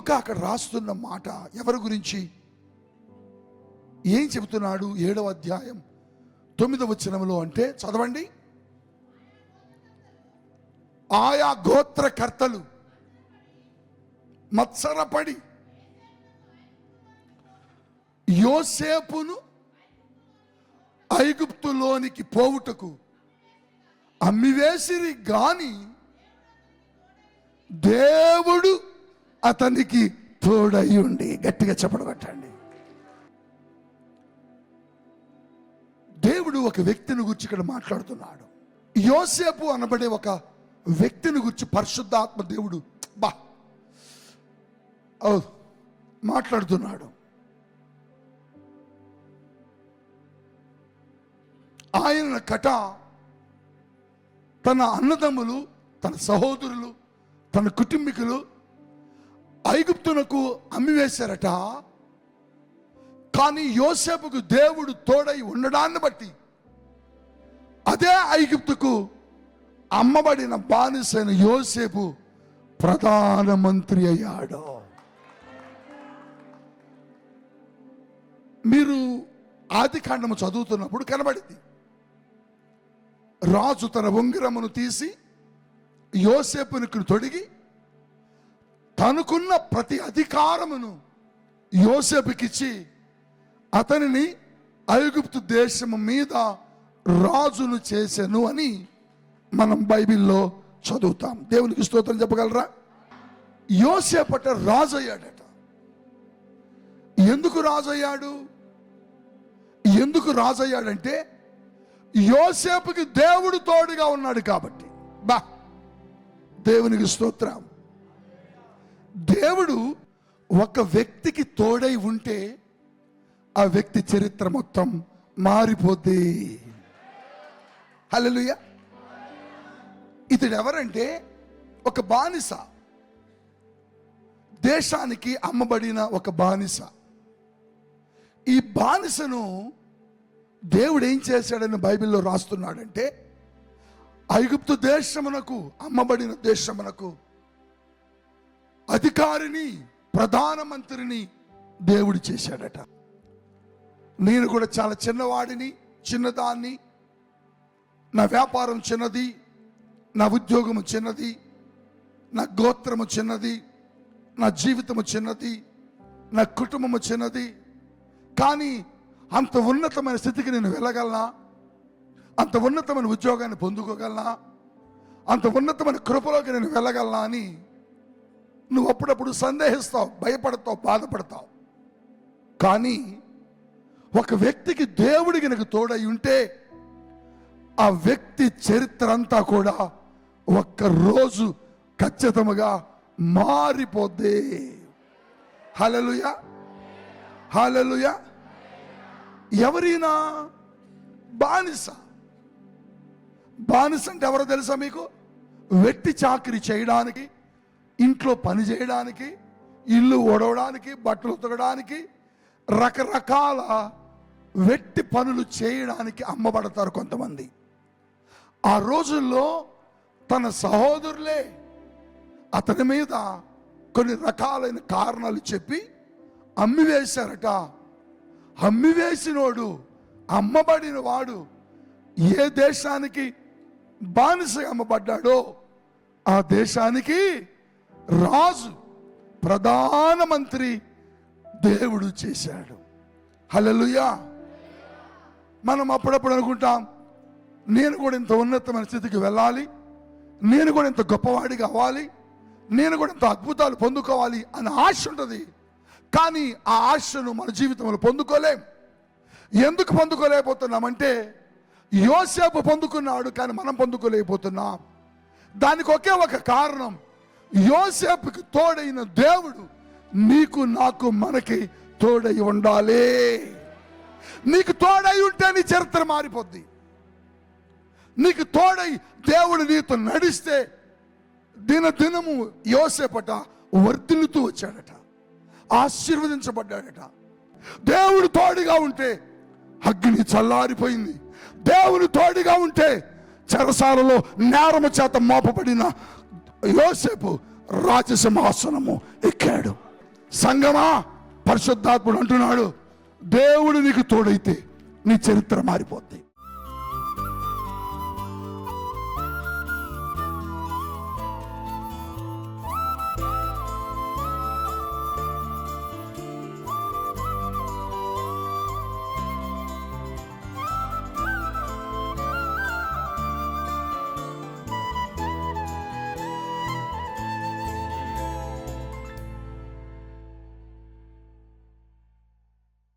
లూకా అక్కడ రాస్తున్న మాట ఎవరి గురించి, ఏం చెబుతున్నాడు? 7వ అధ్యాయం 9వ వచనంలో అంటే చదవండి. ఆయా గోత్రకర్తలు మత్సరపడి యోసేపును ఐగుప్తులోనికి పోవుటకు అమ్మివేసిరి గాని దేవుడు అతనికి తోడై ఉండి. గట్టిగా చెప్పడగట్టండి. దేవుడు ఒక వ్యక్తిని గురించి ఇక్కడ మాట్లాడుతున్నాడు. యోసేపు అనబడే ఒక వ్యక్తిని గురించి పరిశుద్ధాత్మ దేవుడు మాట్లాడుతున్నాడు. ఆయన కట తన అన్నదమ్ములు, తన సహోదరులు, తన కుటుంబీకులు ఐగుప్తునకు అమ్మివేశారట. కానీ యోసేపుకు దేవుడు తోడై ఉండడాన్ని బట్టి అదే ఐగుప్తుకు అమ్మబడిన బానిసైన యోసేపు ప్రధానమంత్రి అయ్యాడు. మీరు ఆదికాండము చదువుతున్నప్పుడు కనబడింది. రాజు తన ఉంగరమును తీసి యోసేపునికి తొడిగి తనకున్న ప్రతి అధికారమును యోసేపుకిచ్చి అతనిని ఐగుప్తు దేశము మీద రాజును చేసెను అని మనం బైబిల్లో చదువుతాం. దేవునికి స్తోత్రం చెప్పగలరా? యోసేపట రాజు అయ్యాడట. ఎందుకు రాజు అయ్యాడు? ఎందుకు రాజు అయ్యాడంటే యోసేపుకి దేవుడు తోడుగా ఉన్నాడు కాబట్టి. దేవునికి స్తోత్రం. దేవుడు ఒక వ్యక్తికి తోడై ఉంటే ఆ వ్యక్తి చరిత్ర మొత్తం మారిపోద్ది. హల్లెలూయా. ఇతడు ఎవరంటే ఒక బానిస, దేశానికి అమ్మబడిన ఒక బానిస. ఈ బానిసను దేవుడు ఏం చేశాడని బైబిల్లో రాస్తున్నాడంటే ఐగుప్తు దేశమునకు, అమ్మబడిన దేశమునకు అధికారిని, ప్రధానమంత్రిని దేవుడు చేశాడట. నేను కూడా చాలా చిన్నవాడిని, చిన్నదాన్ని, నా వ్యాపారం చిన్నది, నా ఉద్యోగము చిన్నది, నా గోత్రము చిన్నది, నా జీవితము చిన్నది, నా కుటుంబము చిన్నది. కానీ అంత ఉన్నతమైన స్థితికి నేను వెళ్ళగలనా? అంత ఉన్నతమైన ఉద్యోగాన్ని పొందుకోగలనా? అంత ఉన్నతమైన కృపలోకి నేను వెళ్ళగలనా అని నువ్వు అప్పుడప్పుడు సందేహిస్తావు, భయపడతావు, బాధపడతావు. కానీ ఒక వ్యక్తికి దేవుడికి నాకు తోడై ఉంటే ఆ వ్యక్తి చరిత్ర అంతా కూడా ఒక్కరోజు ఖచ్చితంగా మారిపోద్ది. హల్లెలూయా, హల్లెలూయా. ఎవరైనా బానిస, బానిస అంటే ఎవరో తెలుసా మీకు? వెట్టి చాకరీ చేయడానికి, ఇంట్లో పని చేయడానికి, ఇల్లు ఓడవడానికి, బట్టలు ఉతకడానికి, రకరకాల వెట్టి పనులు చేయడానికి అమ్మబడతారు కొంతమంది. ఆ రోజుల్లో తన సహోదరులే అతని మీద కొన్ని రకాలైన కారణాలు చెప్పి అమ్మివేశారట. అమ్మివేసినోడు, అమ్మబడిన వాడు ఏ దేశానికి బానిస అమ్మబడ్డాడో ఆ దేశానికి రాజు, ప్రధానమంత్రి దేవుడు చేశాడు. హల్లెలూయా. మనం అప్పుడప్పుడు అనుకుంటాం, నేను కూడా ఇంత ఉన్నతమైన స్థితికి వెళ్ళాలి, నేను కూడా ఇంత గొప్పవాడిగా అవ్వాలి, నేను కూడా ఇంత అద్భుతాలు పొందుకోవాలి అని ఆశ ఉంటుంది. కానీ ఆ ఆశను మన జీవితంలో పొందుకోలేం. ఎందుకు పొందుకోలేకపోతున్నామంటే యోసేపు పొందుకున్నాడు, కానీ మనం పొందుకోలేకపోతున్నాం. దానికి ఒకే ఒక కారణం, యోసేపుకి తోడైన దేవుడు నీకు, నాకు, మనకి తోడై ఉండాలి. నీకు తోడై ఉంటే నీ చరిత్ర మారిపోద్ది. నీకు తోడై దేవుడు నీతో నడిస్తే దినదినము యోసేపట వర్ధిల్లుతూ వచ్చాడట, ఆశీర్వదించబడ్డాడట. దేవుడు తోడుగా ఉంటే అగ్ని చల్లారిపోయింది. దేవుడు తోడుగా ఉంటే చెరసాలలో నేరము చేత మోపబడిన యోసేపు రాజసింహాసనము ఎక్కాడు. సంగమా, పరిశుద్ధాత్ముడు అంటున్నాడు, దేవుడు నీకు తోడైతే నీ చరిత్ర మారిపోద్ది.